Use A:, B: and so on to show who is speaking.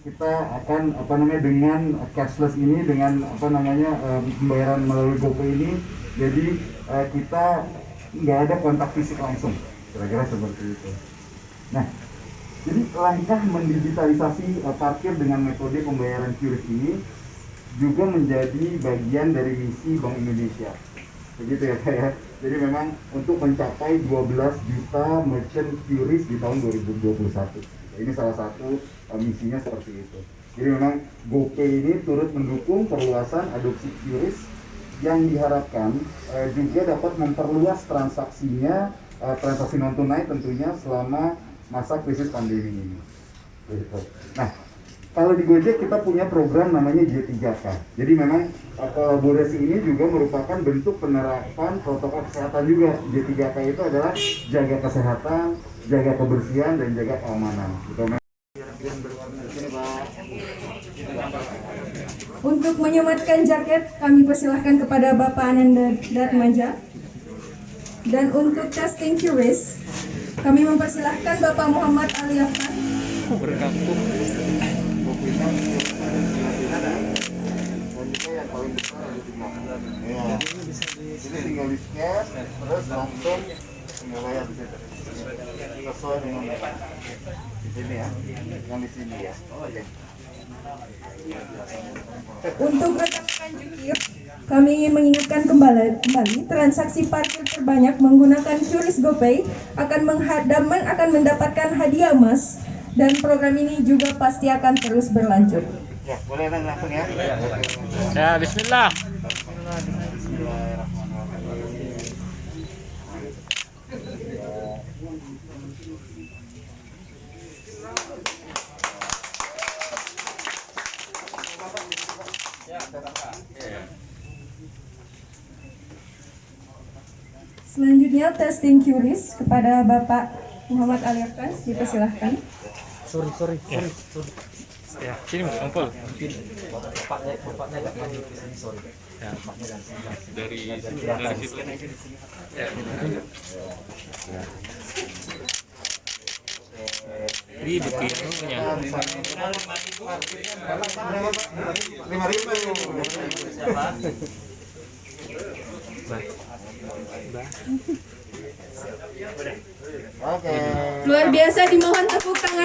A: kita akan dengan cashless ini, dengan pembayaran melalui GoPay ini, jadi kita nggak ada kontak fisik langsung, kira-kira seperti itu. Nah, jadi langkah mendigitalisasi parkir dengan metode pembayaran QRIS ini juga menjadi bagian dari misi Bank Indonesia. Begitu ya Pak ya. Jadi memang untuk mencapai 12 juta merchant QRIS di tahun 2021. Ini salah satu misinya seperti itu. Jadi memang GoPay ini turut mendukung perluasan adopsi QRIS yang diharapkan juga dapat memperluas transaksinya, transaksi non tunai tentunya selama masa krisis pandemi ini. Nah, kalau di Gojek kita punya program namanya J3K. Jadi memang kolaborasi ini juga merupakan bentuk penerapan protokol kesehatan juga. J3K itu adalah jaga kesehatan, jaga kebersihan, dan jaga keamanan.
B: Untuk menyematkan jaket, kami persilahkan kepada Bapak Ananda Datmaja. Dan untuk testing QRIS, kami mempersilahkan Bapak Muhammad Ali Afan.
A: Berkampung. Dan juga yang paling besar ada di belakang. Ya. Jadi tinggal di scan, terus langsung tinggal bayar di situ. Sesuai dengan di sini ya, yang di sini ya. Oh ya.
B: Untuk rekan-rekan jukir, kami ingin mengingatkan kembali transaksi parkir terbanyak menggunakan QRIS GoPay akan mendapatkan hadiah emas, dan program ini juga pasti akan terus berlanjut.
A: Ya, boleh langsung ya.
C: Ya, bismillah.
B: Selanjutnya testing QRIS kepada Bapak Muhammad Ali Afan, dipersilahkan.
C: Sorry. Ya, sini ngumpul.
D: Bapaknya agak maju ke sini, sorry.
C: Ya, dari situ. Ya. Ini buktinya.
A: 5.000. Oke.
B: Luar biasa, dimohon tepuk tangan.